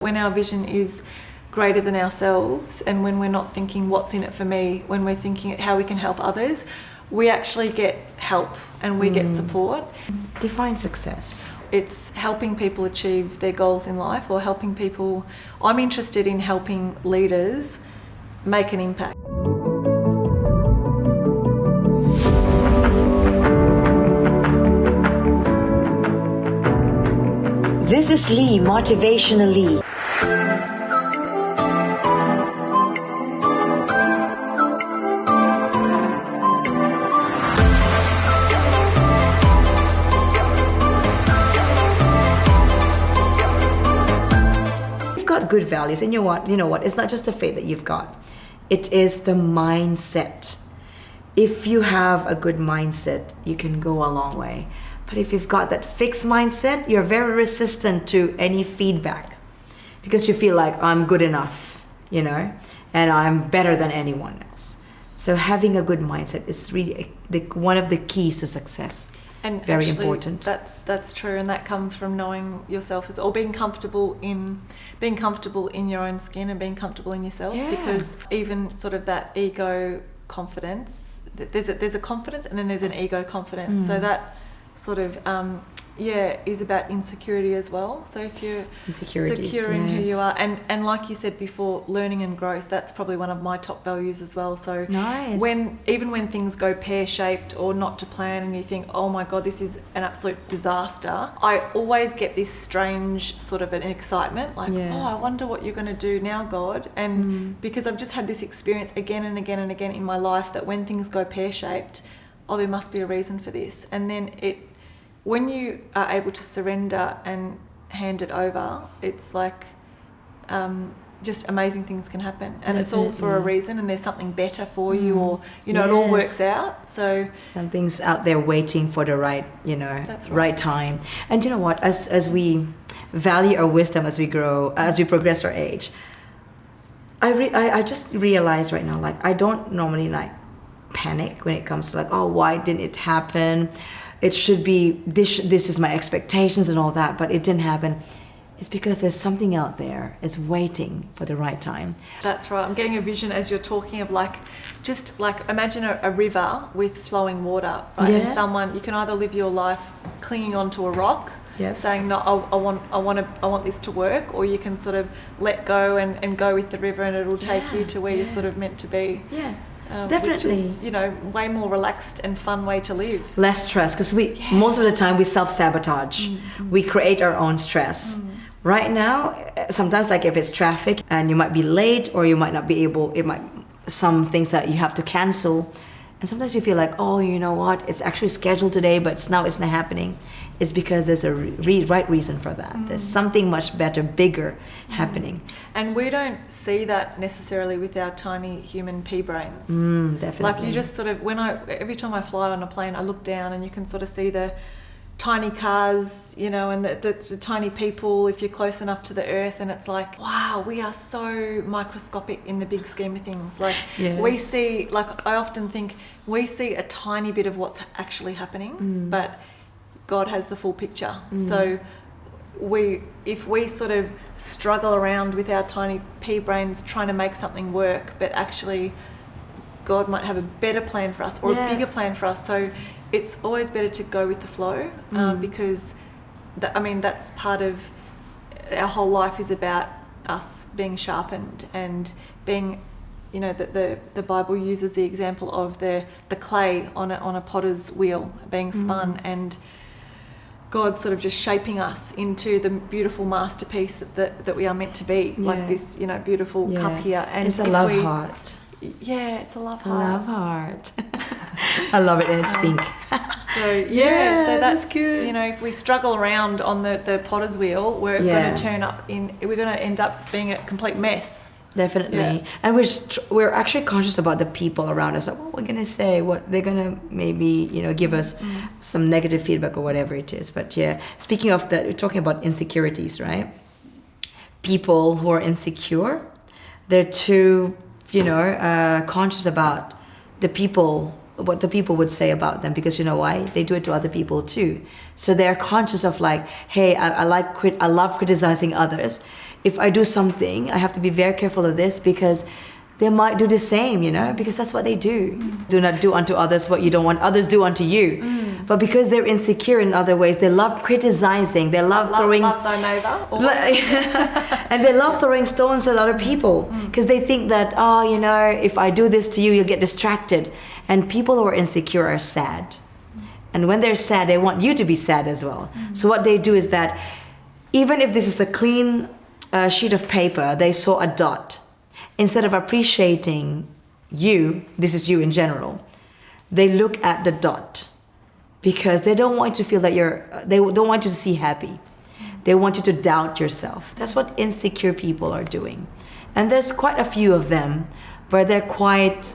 When our vision is greater than ourselves, and when we're not thinking what's in it for me, when we're thinking how we can help others, we actually get help and we get support. Define success. It's helping people achieve their goals in life, or helping people. I'm interested in helping leaders make an impact. This is Lee, Motivationalee. You've got good values, and you know what? It's not just the faith that you've got. It is the mindset. If you have a good mindset, you can go a long way. But if you've got that fixed mindset, you're very resistant to any feedback because you feel like I'm good enough, and I'm better than anyone else. So having a good mindset is really one of the keys to success. And very actually, important. That's true, and that comes from knowing yourself or being comfortable in your own skin and being comfortable in yourself. Yeah. Because even sort of that ego confidence, there's a confidence and then there's an ego confidence. So that sort of is about insecurity as well. So if you're secure in who you are, and like you said before, learning and growth, that's probably one of my top values as well. So nice. Even when things go pear-shaped or not to plan, and you think, oh my god, this is an absolute disaster, I always get this strange sort of an excitement, like, oh, I wonder what you're going to do now, God. And because I've just had this experience again and again and again in my life, that when things go pear-shaped, oh, there must be a reason for this. And then when you are able to surrender and hand it over, it's like just amazing things can happen. And Definitely. It's all for a reason, and there's something better for you, or it all works out. So something's out there waiting for the right, right time. And you know what? As we value our wisdom, as we grow, as we progress our age, I just realize right now, like, I don't normally panic when it comes to why didn't it happen? It should be this is my expectations and all that, but it didn't happen. It's because there's something out there is waiting for the right time. That's right. I'm getting a vision as you're talking of just imagine a river with flowing water, right? Yeah. And you can either live your life clinging onto a rock, saying, no, I want this to work, or you can sort of let go and go with the river, and it'll take you to where you're sort of meant to be. Yeah. Definitely. Which is, way more relaxed and fun way to live. Less stress, because most of the time we self-sabotage. We create our own stress. Right now, sometimes if it's traffic and you might be late, or you might not be able, some things that you have to cancel. And sometimes you feel like, oh, you know what? It's actually scheduled today, but it's not happening. It's because there's a right reason for that. There's something much better, bigger happening. And we don't see that necessarily with our tiny human pea brains. Definitely. You just sort of, every time I fly on a plane, I look down and you can sort of see the tiny cars, and the tiny people if you're close enough to the earth, and it's like, wow, we are so microscopic in the big scheme of things. We see, I often think we see a tiny bit of what's actually happening, but God has the full picture. So if we sort of struggle around with our tiny pea brains trying to make something work, but actually God might have a better plan for us, or a bigger plan for us. So it's always better to go with the flow, because that's part of our whole life, is about us being sharpened and being, the Bible uses the example of the clay on a potter's wheel being spun, and God sort of just shaping us into the beautiful masterpiece that we are meant to be, like this, beautiful cup here. And it's a love heart. Yeah, it's a love heart. Love heart. I love it, and it's pink. So that's good. If we struggle around on the potter's wheel, we're going to we're going to end up being a complete mess. Definitely. And we're actually conscious about the people around us, what we're going to say, what they're going to maybe, give us some negative feedback or whatever it is. But speaking of that, we're talking about insecurities, right? People who are insecure, they're too, conscious about the people what the people would say about them, because you know why? They do it to other people too. So they're conscious of like, hey, I love criticizing others. If I do something, I have to be very careful of this, because they might do the same, you know, because that's what they do. Do not do unto others what you don't want others do unto you. But because they're insecure in other ways, they love criticizing. They love throwing... Love thy neighbor. And they love throwing stones at other people, because they think that, oh, you know, if I do this to you, you'll get distracted. And people who are insecure are sad. And when they're sad, they want you to be sad as well. So what they do is that even if this is a clean sheet of paper, they saw a dot. Instead of appreciating you, this is you in general, they look at the dot, because they don't want you to feel that they don't want you to see happy. They want you to doubt yourself. That's what insecure people are doing. And there's quite a few of them where they're quite,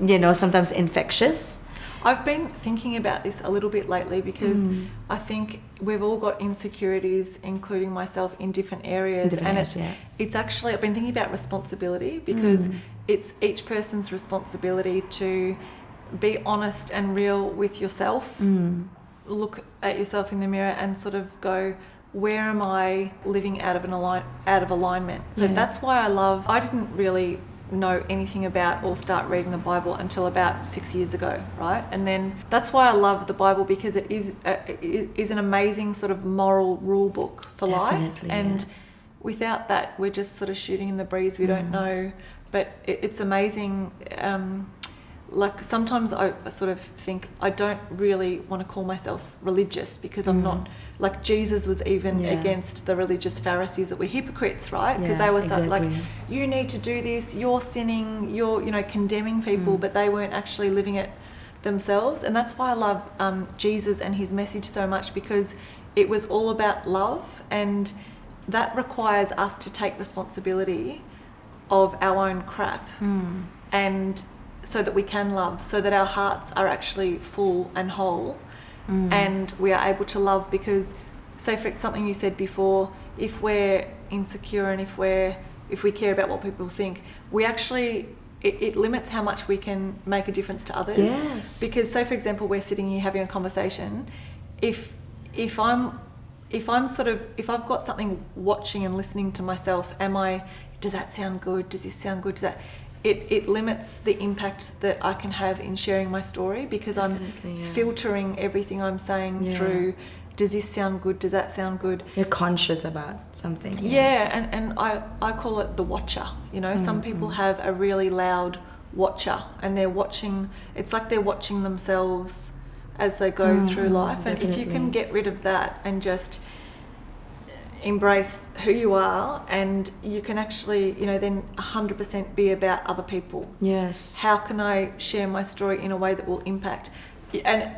you know, sometimes infectious. I've been thinking about this a little bit lately, because I think we've all got insecurities, including myself, in different areas. It's actually, I've been thinking about responsibility, because it's each person's responsibility to be honest and real with yourself. Look at yourself in the mirror and sort of go, where am I living out of alignment? So that's why I didn't really know anything about or start reading the Bible until about 6 years ago, right? And then that's why I love the Bible, because it is an amazing sort of moral rule book for life. And without that, we're just sort of shooting in the breeze. We don't know, but it's amazing. Like sometimes I sort of think I don't really want to call myself religious, because I'm not, like Jesus was even against the religious Pharisees that were hypocrites, right? Because they were like, you need to do this, you're sinning, you're, you know, condemning people, but they weren't actually living it themselves. And that's why I love Jesus and his message so much, because it was all about love, and that requires us to take responsibility of our own crap. And so that we can love, so that our hearts are actually full and whole, and we are able to love. Because, say for something you said before, if we're insecure and if we care about what people think, we actually, it limits how much we can make a difference to others. Yes. Because, say for example, we're sitting here having a conversation. If I've got something watching and listening to myself, does that sound good? Does this sound good? It limits the impact that I can have in sharing my story, because I'm filtering everything I'm saying through, does this sound good? Does that sound good? You're conscious about something. And I call it the watcher. You know, some people have a really loud watcher, and they're watching, it's like they're watching themselves as they go through life. And if you can get rid of that and just embrace who you are, and you can actually, you know, then 100% be about other people. Yes. How can I share my story in a way that will impact? And,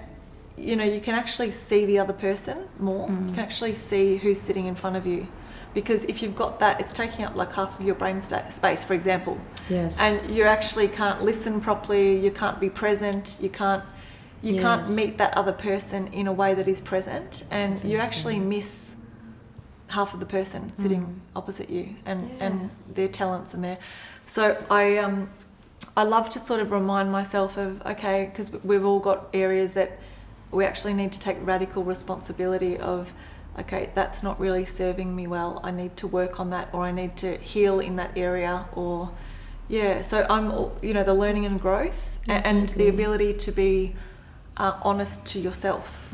you know, you can actually see the other person more. You can actually see who's sitting in front of you. Because if you've got that, it's taking up like half of your brain space, for example. Yes. And you actually can't listen properly, you can't be present, you can't meet that other person in a way that is present, and you actually miss half of the person sitting opposite you, and their talents and their. So I love to sort of remind myself of, okay, because we've all got areas that we actually need to take radical responsibility of, okay, that's not really serving me well, I need to work on that, or I need to heal in that area, or so I'm, you know, the learning and growth and the ability to be honest to yourself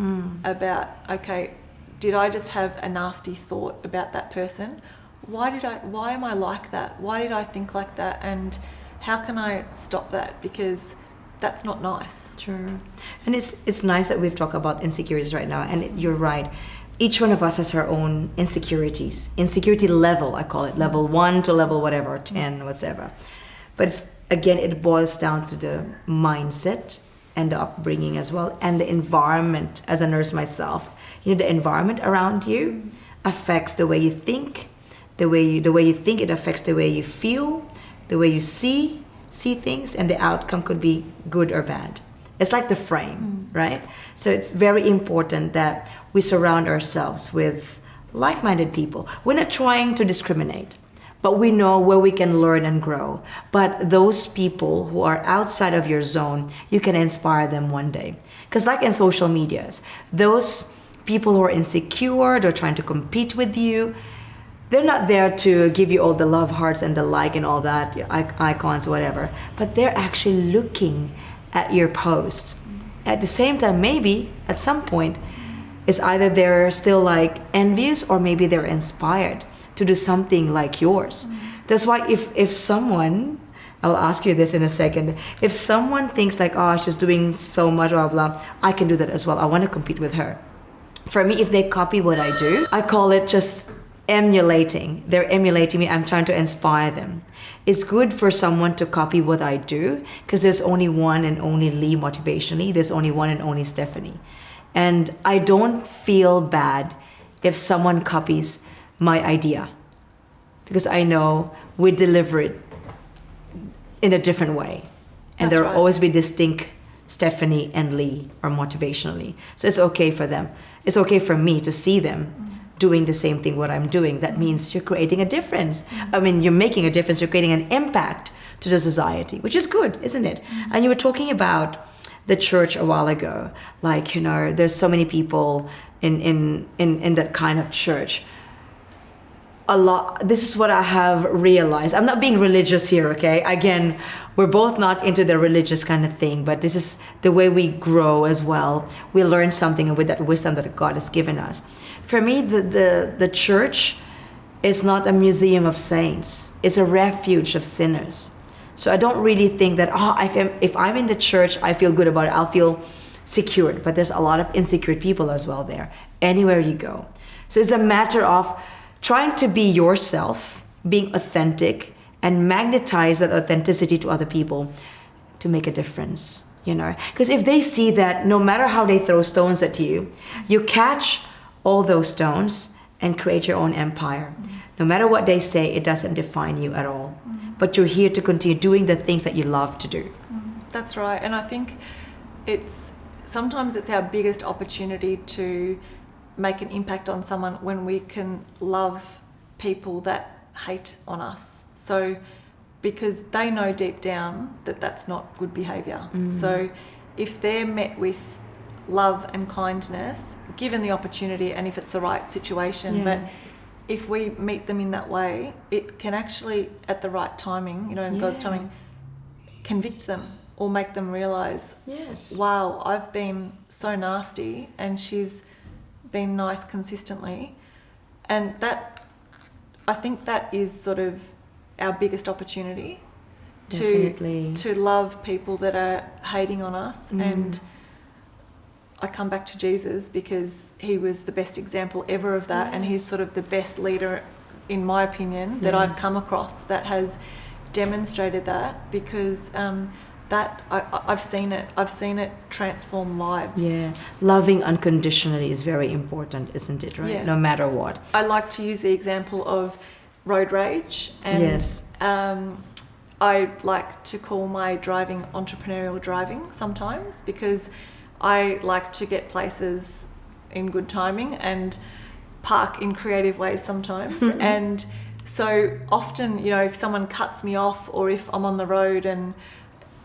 about, okay, did I just have a nasty thought about that person? Why am I like that? Why did I think like that? And how can I stop that? Because that's not nice. True. And it's nice that we've talked about insecurities right now. And you're right. Each one of us has her own insecurities. Insecurity level, I call it. Level 1 to level whatever, 10, whatever. But it boils down to the mindset and the upbringing as well, and the environment. As a nurse myself, you know, the environment around you affects the way you think, the way you think it affects the way you feel, the way you see things, and the outcome could be good or bad. It's like the frame, right? So it's very important that we surround ourselves with like-minded people. We're not trying to discriminate, but we know where we can learn and grow. But those people who are outside of your zone, you can inspire them one day. Because like in social medias, those people who are insecure, they're trying to compete with you, they're not there to give you all the love hearts and the like and all that, icons, whatever, but they're actually looking at your posts. At the same time, maybe at some point, it's either they're still like envious or maybe they're inspired to do something like yours. That's why if someone, I'll ask you this in a second, if someone thinks like, oh, she's doing so much, blah, blah, I can do that as well. I want to compete with her. For me, if they copy what I do, I call it just emulating. They're emulating me. I'm trying to inspire them. It's good for someone to copy what I do because there's only one and only Lee Motivationalee. There's only one and only Stephanie. And I don't feel bad if someone copies my idea because I know we deliver it in a different way. And there will always be distinct Stephanie and Lee or Motivationalee. So it's okay for them. It's okay for me to see them doing the same thing what I'm doing. That means you're creating a difference. I mean, you're making a difference. You're creating an impact to the society, which is good, isn't it? And you were talking about the church a while ago. Like, you know, there's so many people in that kind of church. This is what I have realized. I'm not being religious here, okay? Again, we're both not into the religious kind of thing, but this is the way we grow as well. We learn something with that wisdom that God has given us. For me, the church is not a museum of saints. It's a refuge of sinners. So I don't really think that, if I'm in the church, I feel good about it. I'll feel secured. But there's a lot of insecure people as well there, anywhere you go. So it's a matter of trying to be yourself, being authentic, and magnetize that authenticity to other people to make a difference, you know? Because if they see that no matter how they throw stones at you, you catch all those stones and create your own empire. No matter what they say, it doesn't define you at all. But you're here to continue doing the things that you love to do. That's right. And I think sometimes it's our biggest opportunity to make an impact on someone when we can love people that hate on us. So because they know deep down that that's not good behavior. So if they're met with love and kindness, given the opportunity and if it's the right situation, but if we meet them in that way, it can actually, at the right timing, you know, in God's timing, convict them or make them realize, wow, I've been so nasty and she's been nice consistently. And that, I think that is sort of our biggest opportunity to love people that are hating on us. And I come back to Jesus because he was the best example ever of that. And he's sort of the best leader, in my opinion, that I've come across that has demonstrated that, because that I've seen it transform lives. Loving unconditionally is very important, isn't it? Right? No matter what. I like to use the example of road rage, and I like to call my driving entrepreneurial driving sometimes, because I like to get places in good timing and park in creative ways sometimes. And so often, you know, if someone cuts me off, or if I'm on the road, and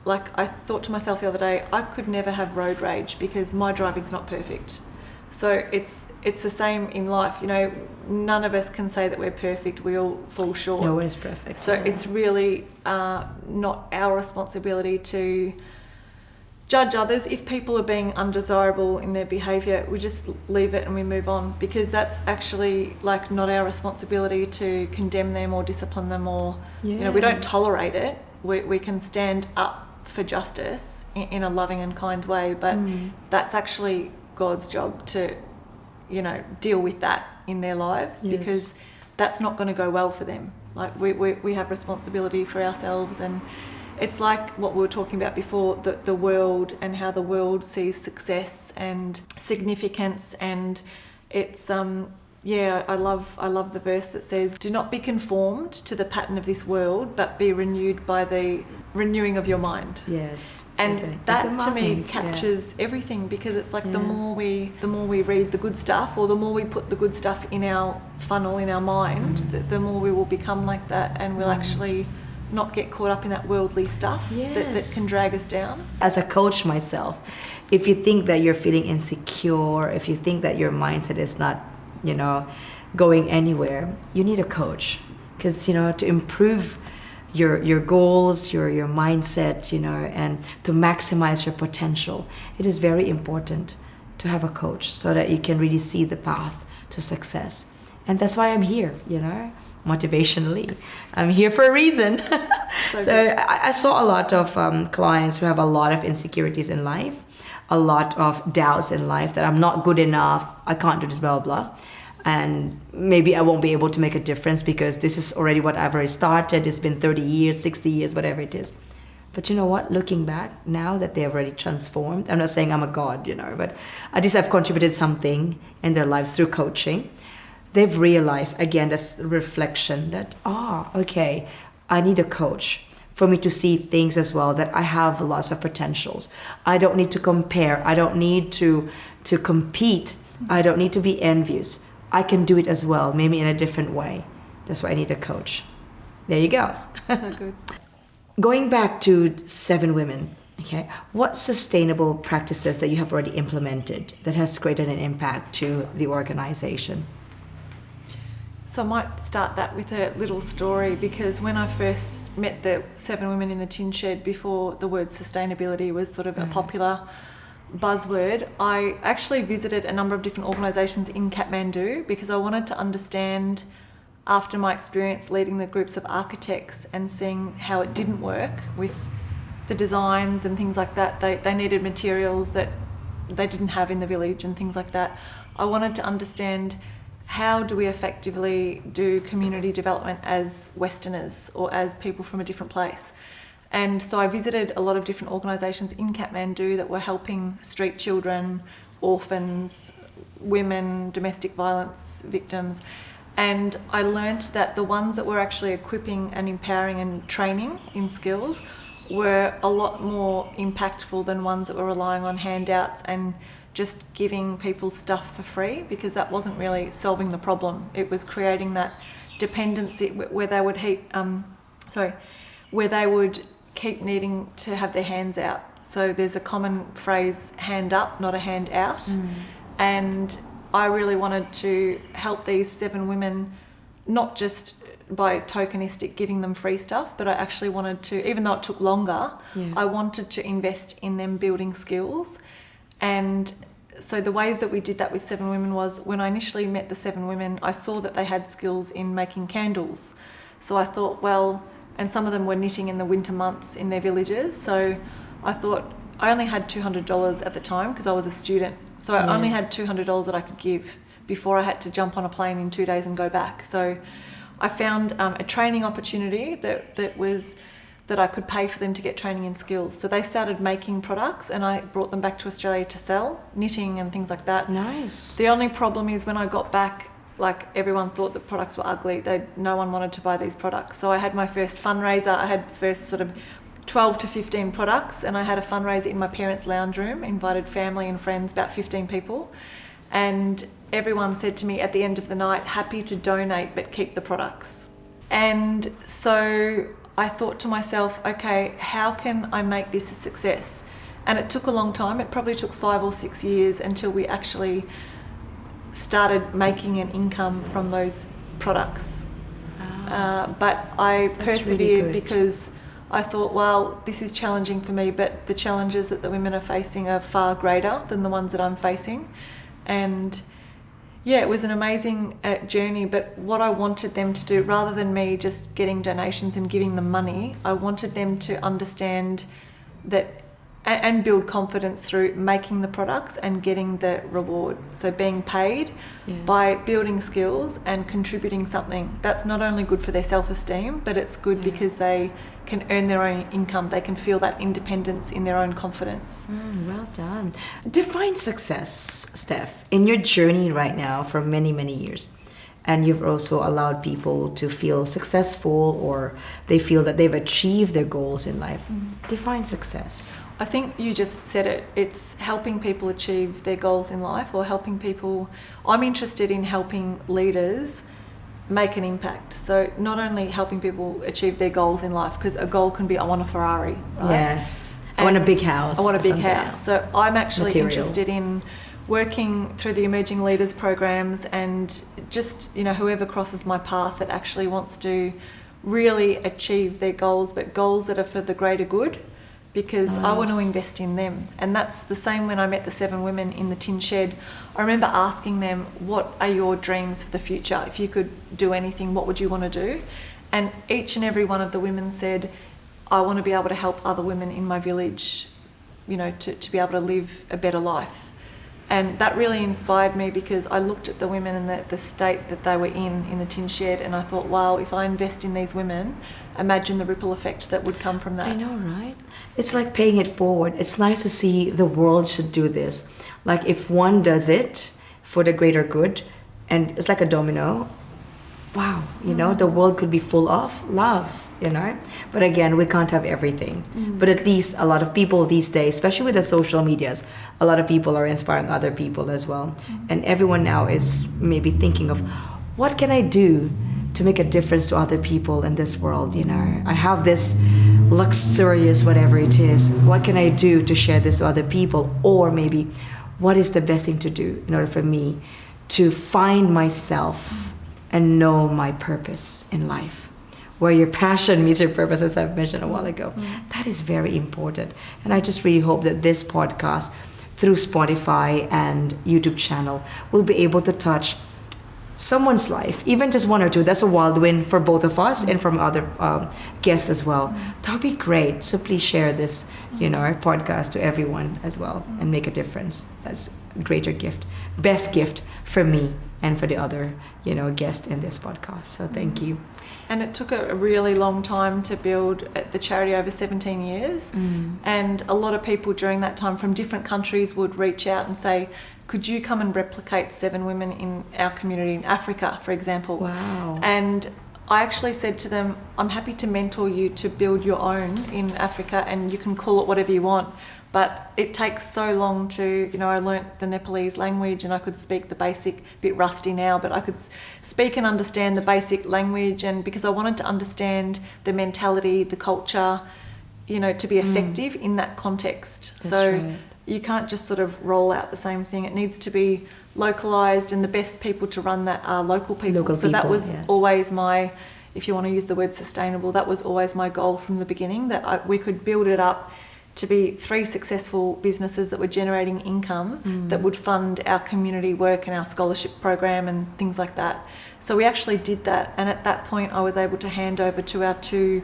like I thought to myself the other day, I could never have road rage because my driving's not perfect. So it's the same in life, you know, none of us can say that we're perfect. We all fall short. No one is perfect. So it's really not our responsibility to judge others. If people are being undesirable in their behaviour, we just leave it and we move on, because that's actually like not our responsibility to condemn them or discipline them, or you know, we don't tolerate it. We can stand up for justice in a loving and kind way, but that's actually God's job to, you know, deal with that in their lives, because that's not going to go well for them. Like we have responsibility for ourselves. And it's like what we were talking about before, the world and how the world sees success and significance. And it's I love the verse that says, do not be conformed to the pattern of this world, but be renewed by the renewing of your mind. Yes. And definitely. that It's to the me mind, captures everything, because it's like the Yeah. more we read the good stuff, or the more we put the good stuff in our funnel, in our mind, the more we will become like that, and we'll actually not get caught up in that worldly stuff that Yes. can drag us down. As a coach myself, if you think that you're feeling insecure, if you think that your mindset is not, going anywhere, you need a coach. Because, to improve your goals, your mindset, and to maximize your potential, it is very important to have a coach so that you can really see the path to success. And that's why I'm here, Motivationalee. I'm here for a reason. So I saw a lot of clients who have a lot of insecurities in life, a lot of doubts in life that I'm not good enough, I can't do this, blah, blah, blah. And maybe I won't be able to make a difference because this is already what I've already started. It's been 30 years, 60 years, whatever it is. But you know what? Looking back, now that they've already transformed, I'm not saying I'm a god, but at least I've contributed something in their lives through coaching. They've realized, again, this reflection that, okay, I need a coach for me to see things as well, that I have lots of potentials. I don't need to compare. I don't need to compete. I don't need to be envious. I can do it as well, maybe in a different way. That's why I need a coach. There you go. So good. Going back to 7 Women, okay, what sustainable practices that you have already implemented that has created an impact to the organization? So I might start that with a little story, because when I first met the 7 Women in the Tin Shed, before the word sustainability was sort of a popular buzzword, I actually visited a number of different organisations in Kathmandu because I wanted to understand, after my experience leading the groups of architects and seeing how it didn't work with the designs and things like that. They needed materials that they didn't have in the village and things like that. I wanted to understand, how do we effectively do community development as Westerners or as people from a different place? And so I visited a lot of different organisations in Kathmandu that were helping street children, orphans, women, domestic violence victims. And I learnt that the ones that were actually equipping and empowering and training in skills were a lot more impactful than ones that were relying on handouts and just giving people stuff for free, because that wasn't really solving the problem. It was creating that dependency where they would keep needing to have their hands out. So there's a common phrase, hand up, not a hand out. And I really wanted to help these 7 women, not just by tokenistic giving them free stuff, but I actually wanted to, even though it took longer, I wanted to invest in them building skills. And so the way that we did that with 7 Women was, when I initially met the 7 women, I saw that they had skills in making candles. So I thought, well, and some of them were knitting in the winter months in their villages. So I thought, I only had $200 at the time because I was a student. So I only had $200 that I could give before I had to jump on a plane in 2 days and go back. So I found a training opportunity that I could pay for them to get training in skills. So they started making products and I brought them back to Australia to sell, knitting and things like that. Nice. The only problem is when I got back, like, everyone thought the products were ugly. No one wanted to buy these products. So I had my first fundraiser. I had first sort of 12 to 15 products, and I had a fundraiser in my parents' lounge room, invited family and friends, about 15 people. And everyone said to me at the end of the night, happy to donate, but keep the products. And so I thought to myself, okay, how can I make this a success? And it took a long time. It probably took 5 or 6 years until we actually started making an income from those products. But I persevered really because I thought, well, this is challenging for me, but the challenges that the women are facing are far greater than the ones that I'm facing. And yeah, it was an amazing journey, but what I wanted them to do, rather than me just getting donations and giving them money, I wanted them to understand that and build confidence through making the products and getting the reward. So being paid by building skills and contributing something. That's not only good for their self-esteem, but it's good because they can earn their own income. They can feel that independence in their own confidence. Well done. Define success, Steph, in your journey right now for many, many years. and you've also allowed people to feel successful, or they feel that they've achieved their goals in life. Define success. I think you just said it. It's helping people achieve their goals in life, or helping people. I'm interested in helping leaders make an impact. So not only helping people achieve their goals in life, because a goal can be, I want a Ferrari, right? Yes. I want a big house. I want a big someday. house. So I'm actually Material. interested in working through the emerging leaders programs, and just, you know, whoever crosses my path that actually wants to really achieve their goals, but goals that are for the greater good, because I want to invest in them. And that's the same when I met the 7 women in the tin shed. I remember asking them, what are your dreams for the future? If you could do anything, what would you want to do? And each and every one of the women said, I want to be able to help other women in my village, you know, to be able to live a better life. And that really inspired me, because I looked at the women and the state that they were in the tin shed, and I thought, wow, if I invest in these women, imagine the ripple effect that would come from that. I know, right? It's like paying it forward. It's nice to see the world should do this. Like if one does it for the greater good, and it's like a domino, wow, you know, the world could be full of love, you know? But again, we can't have everything. But at least a lot of people these days, especially with the social medias, a lot of people are inspiring other people as well. And everyone now is maybe thinking of, what can I do to make a difference to other people in this world, you know? I have this luxurious whatever it is. What can I do to share this to other people? Or maybe, what is the best thing to do in order for me to find myself and know my purpose in life? Where your passion meets your purpose, as I've mentioned a while ago. That is very important. And I just really hope that this podcast, through Spotify and YouTube channel, will be able to touch someone's life, even just one or two. That's a wild win for both of us and from other guests as well. That would be great. So please share this, you know, our podcast to everyone as well, and make a difference. That's a greater gift, best gift for me and for the other, you know, guest in this podcast. So thank you. And it took a really long time to build the charity, over 17 years. And a lot of people during that time from different countries would reach out and say, could you come and replicate 7 women in our community in Africa, for example? Wow. And I actually said to them, I'm happy to mentor you to build your own in Africa, and you can call it whatever you want. But it takes so long to, you know, I learnt the Nepalese language, and I could speak the basic, bit rusty now, but I could speak and understand the basic language, and because I wanted to understand the mentality, the culture, you know, to be effective in that context. That's so right. You can't just sort of roll out the same thing. It needs to be localized, and the best people to run that are local people. So that was always my, if you want to use the word sustainable, that was always my goal from the beginning, that we could build it up to be 3 successful businesses that were generating income that would fund our community work and our scholarship program and things like that. So we actually did that, and at that point I was able to hand over to our 2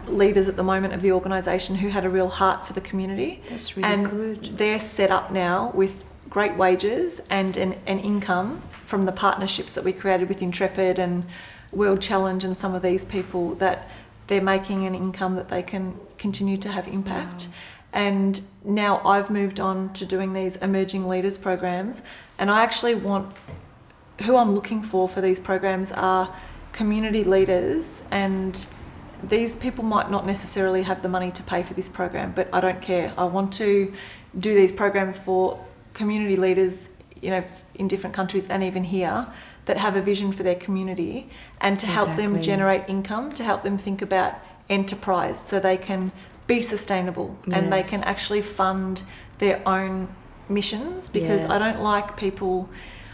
leaders at the moment of the organisation who had a real heart for the community. That's really good. They're set up now with great wages and an income from the partnerships that we created with Intrepid and World Challenge and some of these people, that they're making an income that they can continue to have impact. Wow. And now I've moved on to doing these emerging leaders programs, and I actually want, who I'm looking for these programs are community leaders, and these people might not necessarily have the money to pay for this program, but I don't care. I want to do these programs for community leaders, you know, in different countries and even here, that have a vision for their community, and to help them generate income, to help them think about enterprise so they can be sustainable and they can actually fund their own missions, because I don't like people,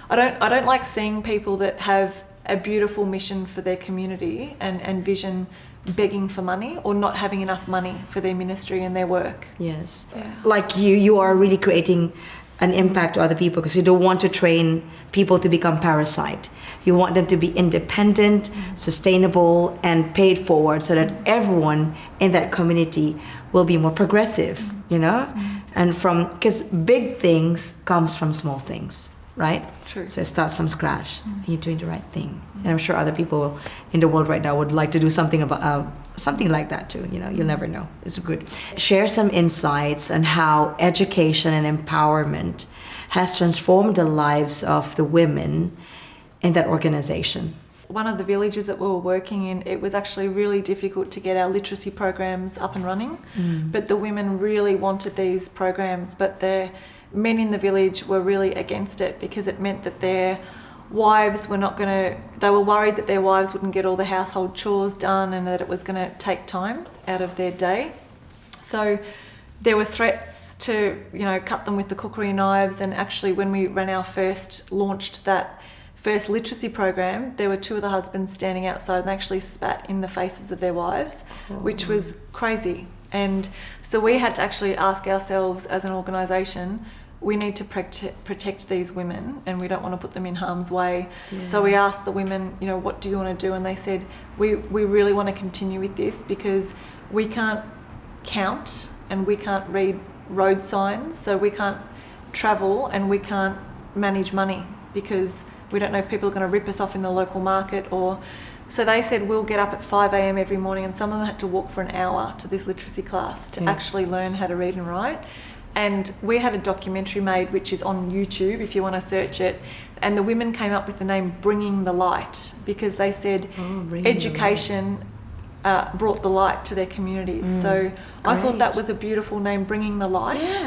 I don't like seeing people that have a beautiful mission for their community and vision begging for money or not having enough money for their ministry and their work. Yes. Like you are really creating an impact to other people, because you don't want to train people to become parasite. You want them to be independent, sustainable, and paid forward, so that everyone in that community will be more progressive, you know? And because big things comes from small things, right? True. So it starts from scratch, and you're doing the right thing. And I'm sure other people in the world right now would like to do something about something like that too. You know, you'll never know. It's good. Share some insights on how education and empowerment has transformed the lives of the women in that organization? One of the villages that we were working in, it was actually really difficult to get our literacy programs up and running. But the women really wanted these programs, but the men in the village were really against it because it meant that their wives were not going to, they were worried that their wives wouldn't get all the household chores done and that it was going to take time out of their day. So there were threats to, cut them with the cookery knives. And actually when we launched that first literacy program, there were two of the husbands standing outside and they actually spat in the faces of their wives, which was crazy. And so we had to actually ask ourselves as an organisation, we need to protect these women and we don't want to put them in harm's way. Yeah. So we asked the women, what do you want to do? And they said, we really want to continue with this because we can't count and we can't read road signs, so we can't travel and we can't manage money because we don't know if people are going to rip us off in the local market or... So they said, we'll get up at 5 a.m. every morning, and some of them had to walk for an hour to this literacy class to actually learn how to read and write. And we had a documentary made, which is on YouTube if you want to search it. And the women came up with the name Bringing the Light because they said education brought the light to their communities. So I thought that was a beautiful name, Bringing the Light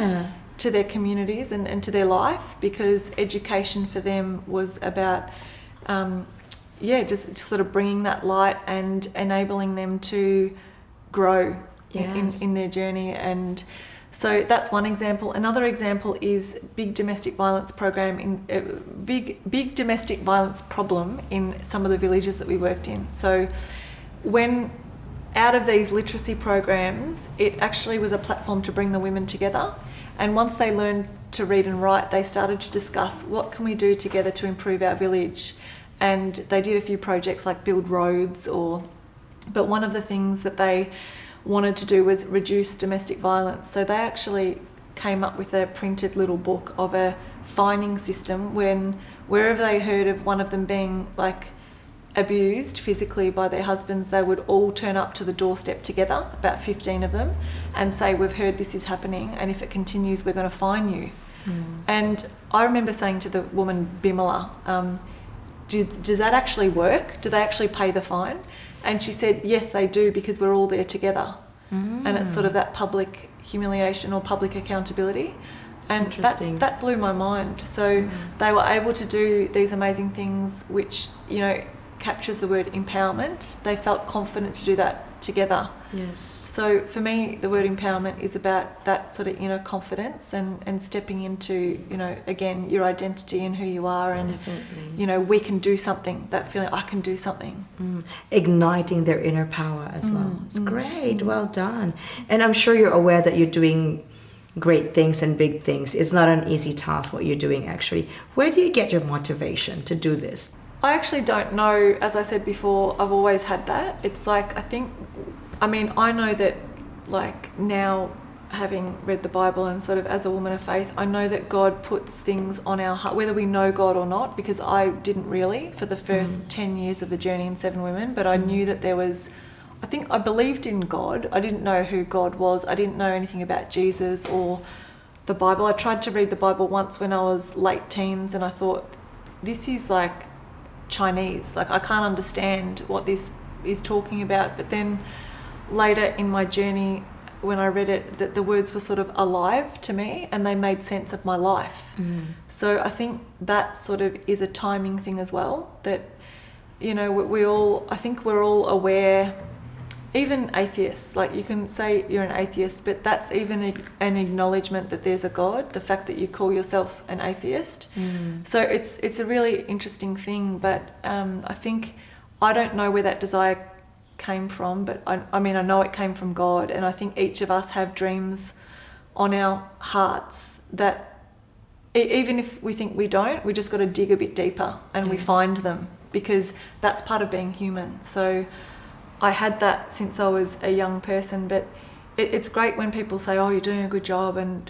to their communities and to their life, because education for them was about, just sort of bringing that light and enabling them to grow in their journey. And so that's one example. Another example is big domestic violence problem in some of the villages that we worked in. So when out of these literacy programs, it actually was a platform to bring the women together. And once they learned to read and write, they started to discuss what can we do together to improve our village. And they did a few projects like build roads but one of the things that they wanted to do was reduce domestic violence. So they actually came up with a printed little book of a fining system wherever they heard of one of them being abused physically by their husbands, they would all turn up to the doorstep together, about 15 of them, and say, we've heard this is happening and if it continues we're going to fine you. And I remember saying to the woman Bimala, does that actually work? Do they actually pay the fine? And she said, yes, they do, because we're all there together. And it's sort of that public humiliation or public accountability. And that blew my mind. So they were able to do these amazing things, which, captures the word empowerment. They felt confident to do that together. Yes. So for me, the word empowerment is about that sort of inner confidence and stepping into, again, your identity and who you are, and, definitely. We can do something, that feeling, I can do something. Igniting their inner power as well. It's great. Well done. And I'm sure you're aware that you're doing great things and big things. It's not an easy task what you're doing, actually. Where do you get your motivation to do this? I actually don't know. As I said before, I've always had that. It's I know that now, having read the Bible and sort of as a woman of faith, I know that God puts things on our heart, whether we know God or not, because I didn't really for the first 10 years of the journey in 7 Women, but I knew that there was, I believed in God. I didn't know who God was. I didn't know anything about Jesus or the Bible. I tried to read the Bible once when I was late teens and I thought, this is Chinese, I can't understand what this is talking about. But then later in my journey, when I read it, that the words were sort of alive to me and they made sense of my life. So I think that sort of is a timing thing as well, that we're all aware, even atheists, you can say you're an atheist, but that's even an acknowledgement that there's a God, the fact that you call yourself an atheist. So it's a really interesting thing, but I think, I don't know where that desire came from, but I know it came from God, and I think each of us have dreams on our hearts that even if we think we don't, we just got to dig a bit deeper and we find them, because that's part of being human. So I had that since I was a young person, but it's great when people say, oh, you're doing a good job, and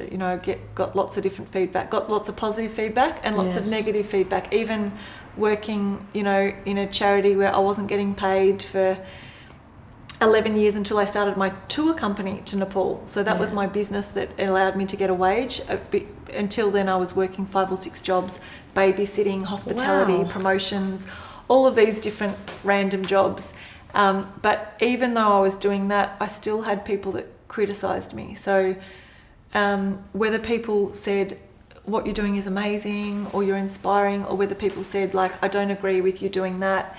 got lots of different feedback, got lots of positive feedback and lots of negative feedback. Even working in a charity where I wasn't getting paid for 11 years until I started my tour company to Nepal. So that was my business that allowed me to get a wage. Until then, I was working 5 or 6 jobs, babysitting, hospitality, promotions, all of these different random jobs. But even though I was doing that, I still had people that criticised me. So whether people said, what you're doing is amazing, or you're inspiring, or whether people said, like, I don't agree with you doing that,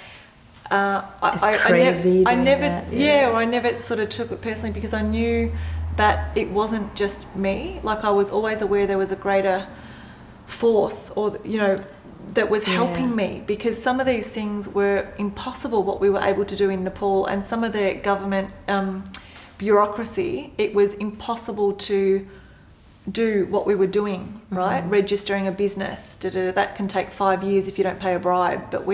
I never sort of took it personally, because I knew that it wasn't just me. Like, I was always aware there was a greater force, or that was helping me, because some of these things were impossible, what we were able to do in Nepal, and some of the government bureaucracy, it was impossible to do what we were doing, right? Registering a business, that can take 5 years if you don't pay a bribe. But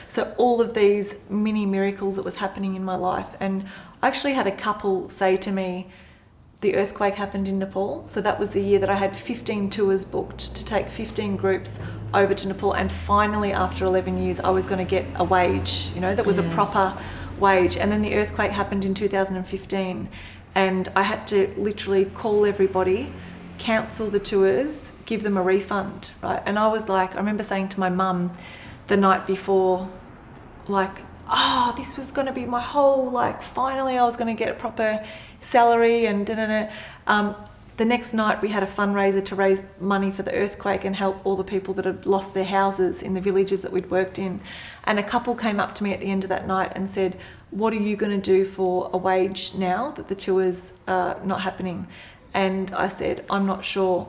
so all of these mini miracles that was happening in my life. And I actually had a couple say to me, the earthquake happened in Nepal. So that was the year that I had 15 tours booked to take 15 groups over to Nepal. And finally, after 11 years, I was going to get a wage, that was a proper wage. And then the earthquake happened in 2015. And I had to literally call everybody, cancel the tours, give them a refund, right? And I was like, I remember saying to my mum the night before, like, this was going to be my whole, like, finally I was going to get a proper salary and the next night we had a fundraiser to raise money for the earthquake and help all the people that had lost their houses in the villages that we'd worked in. And a couple came up to me at the end of that night and said, what are you going to do for a wage now that the tours are not happening? And I said, I'm not sure.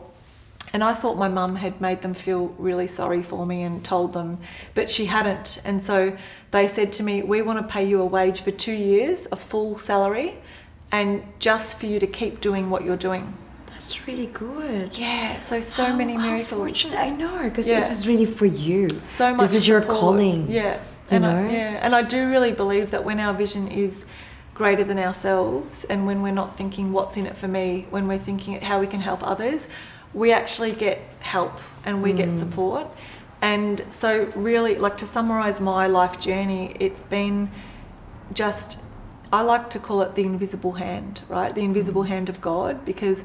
And I thought my mum had made them feel really sorry for me and told them, but she hadn't. And so they said to me, we want to pay you a wage for 2 years, a full salary, and just for you to keep doing what you're doing. That's really good. Yeah, so many miracles. How fortunate. I know, because this is really for you. So much This is your support. calling. Yeah. And I do really believe that when our vision is greater than ourselves, and when we're not thinking what's in it for me, when we're thinking how we can help others, we actually get help and we get support. And so really, like, to summarize my life journey, it's been just, I like to call it the invisible hand, right? The invisible hand of God, because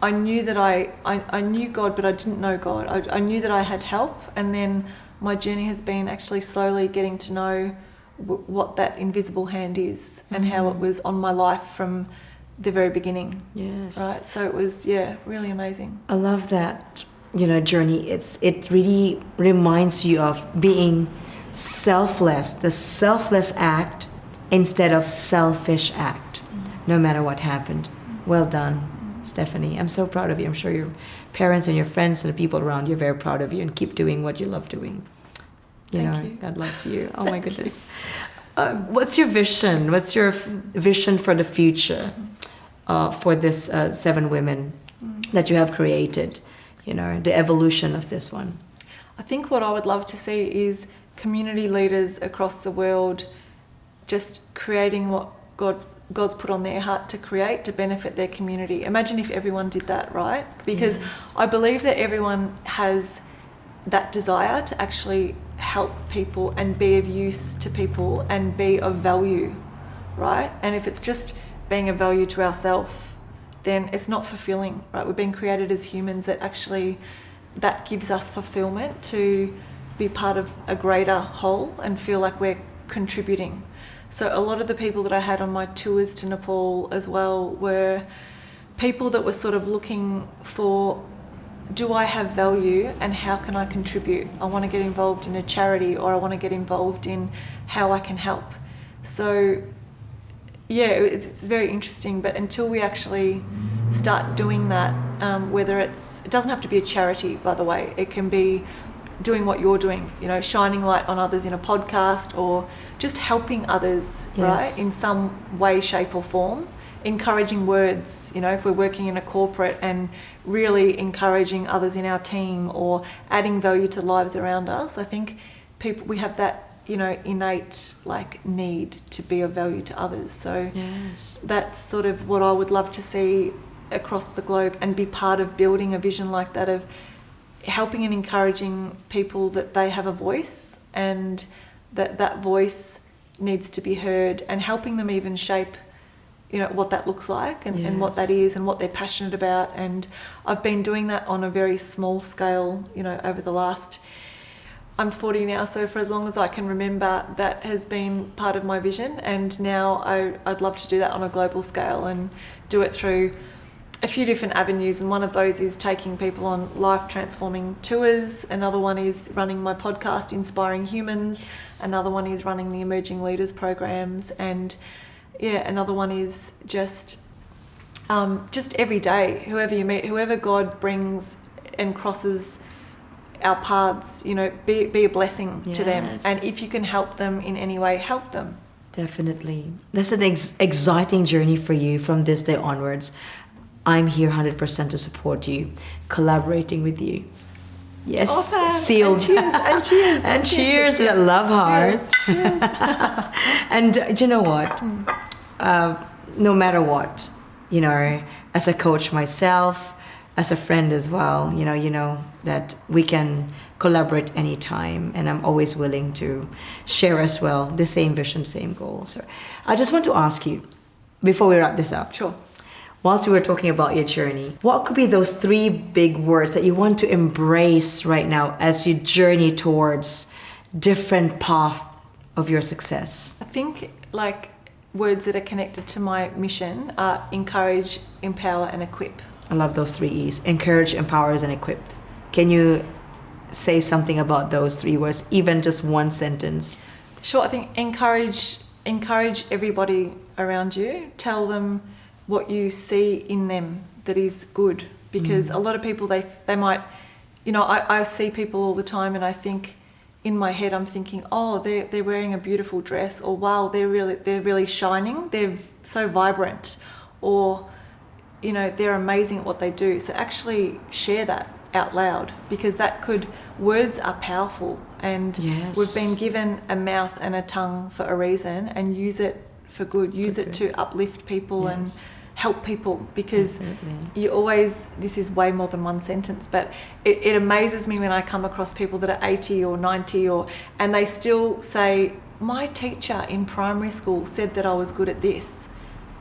I knew that I knew God, but I didn't know God. I knew that I had help, and then my journey has been actually slowly getting to know what that invisible hand is and how it was on my life from the very beginning. Yes. Right. So it was, really amazing. I love that, journey. It really reminds you of being selfless, the selfless act instead of selfish act, no matter what happened. Well done, Stephanie. I'm so proud of you. I'm sure your parents and your friends and the people around you are very proud of you, and keep doing what you love doing. Thank you. God loves you. Oh my goodness. What's your vision? What's your vision for the future for this 7 women that you have created? The evolution of this one. I think what I would love to see is community leaders across the world just creating what God's put on their heart to create to benefit their community. Imagine if everyone did that, right? Because I believe that everyone has that desire to actually help people and be of use to people and be of value, right? And if it's just being of value to ourselves, then it's not fulfilling, right? We've been created as humans that gives us fulfillment to be part of a greater whole and feel like we're contributing. So a lot of the people that I had on my tours to Nepal as well were people that were sort of looking for, do I have value and how can I contribute? I want to get involved in a charity, or I want to get involved in how I can help. So it's very interesting, but until we actually start doing that, it doesn't have to be a charity, by the way. It can be doing what you're doing, shining light on others in a podcast, or just helping others, right, in some way, shape or form. Encouraging words, if we're working in a corporate, and really encouraging others in our team, or adding value to lives around us. I think we have that, innate need to be of value to others. So that's sort of what I would love to see across the globe, and be part of building a vision like that, of helping and encouraging people that they have a voice, and that voice needs to be heard, and helping them even shape, you know, what that looks like and what that is and what they're passionate about. And I've been doing that on a very small scale, you know, over the last, I'm 40 now, so for as long as I can remember, that has been part of my vision. And now I'd love to do that on a global scale and do it through a few different avenues. And one of those is taking people on life transforming tours. Another one is running my podcast, Inspiring Humans. Yes. Another one is running the Emerging Leaders programs. And another one is just every day, whoever you meet, whoever God brings and crosses our paths, you know, be a blessing to them. And if you can help them in any way, help them. Definitely. That's an exciting journey for you from this day onwards. I'm here 100% to support you, collaborating with you. Yes, awesome. Sealed. And cheers. And cheers. And love heart. Cheers. And you know what? No matter what, you know, as a coach myself, as a friend as well, you know that we can collaborate anytime, and I'm always willing to share as well the same vision, same goal. So I just want to ask you, before we wrap this up. Sure. Whilst we were talking about your journey, what could be those 3 big words that you want to embrace right now as you journey towards different path of your success? I think like words that are connected to my mission are encourage, empower, and equip. I love those 3 E's. Encourage, empowers, and equipped. Can you say something about those 3 words, even just one sentence? Sure. I think encourage everybody around you. Tell them what you see in them that is good, because a lot of people, they might, you know, I see people all the time, and I think in my head I'm thinking, oh, they're wearing a beautiful dress, or wow, they're really shining, they're so vibrant, or you know, they're amazing at what they do. So actually share that out loud, because words are powerful, and we've been given a mouth and a tongue for a reason, and use it for good. Use it to uplift people and help people, because you always, this is way more than one sentence, but it amazes me when I come across people that are 80 or 90 and they still say, my teacher in primary school said that I was good at this.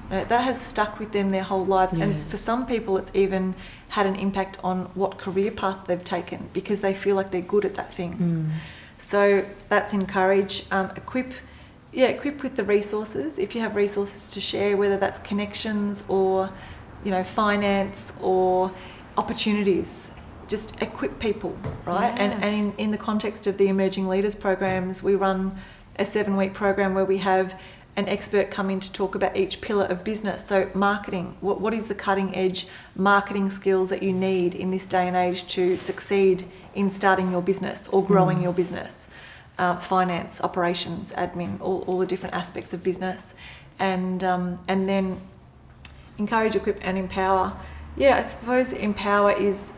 That has stuck with them their whole lives. And for some people it's even had an impact on what career path they've taken, because they feel like they're good at that thing. So that's encourage. Equip with the resources. If you have resources to share, whether that's connections or, you know, finance or opportunities, just equip people, right? And in the context of the Emerging Leaders programs, we run a 7-week program where we have an expert come in to talk about each pillar of business. So marketing, what is the cutting edge marketing skills that you need in this day and age to succeed in starting your business or growing your business? Finance, operations, admin, all the different aspects of business, and then encourage, equip, and empower. I suppose empower is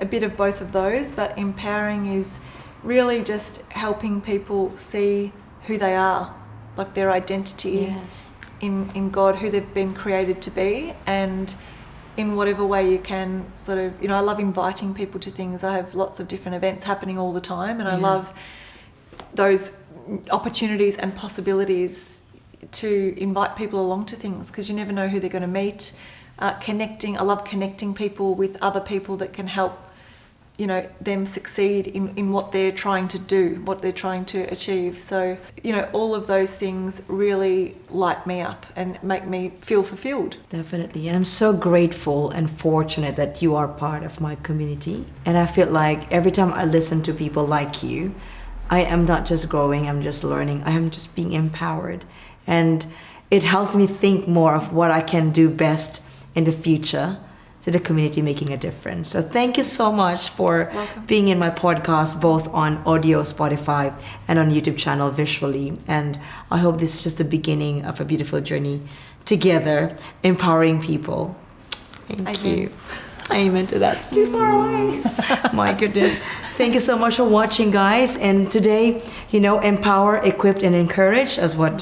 a bit of both of those, but empowering is really just helping people see who they are, like their identity in God, who they've been created to be, and in whatever way you can sort of, you know, I love inviting people to things. I have lots of different events happening all the time, and I love those opportunities and possibilities to invite people along to things, because you never know who they're going to meet. Connecting, I love connecting people with other people that can help, you know, them succeed in what they're trying to do, what they're trying to achieve. So, you know, all of those things really light me up and make me feel fulfilled. Definitely. And I'm so grateful and fortunate that you are part of my community. And I feel like every time I listen to people like you, I am not just growing, I'm just learning, I am just being empowered. And it helps me think more of what I can do best in the future to the community, making a difference. So thank you so much for being in my podcast, both on audio, Spotify, and on YouTube channel visually. And I hope this is just the beginning of a beautiful journey together, empowering people. Thank you. Amen to that. Too far away. My goodness. Thank you so much for watching, guys. And today, you know, empower, equipped, and encourage, as what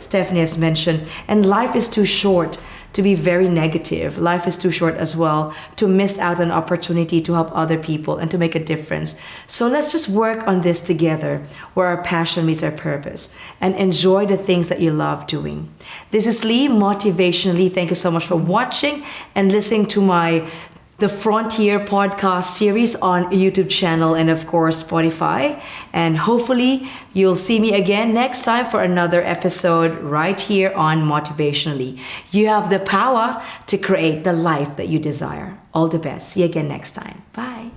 Stephanie has mentioned. And life is too short to be very negative. Life is too short as well to miss out on an opportunity to help other people and to make a difference. So let's just work on this together, where our passion meets our purpose, and enjoy the things that you love doing. This is Lee, Motivationalee. Thank you so much for watching and listening to the Frontier podcast series on YouTube channel and of course Spotify. And hopefully you'll see me again next time for another episode right here on Motivationalee. You have the power to create the life that you desire. All the best. See you again next time. Bye.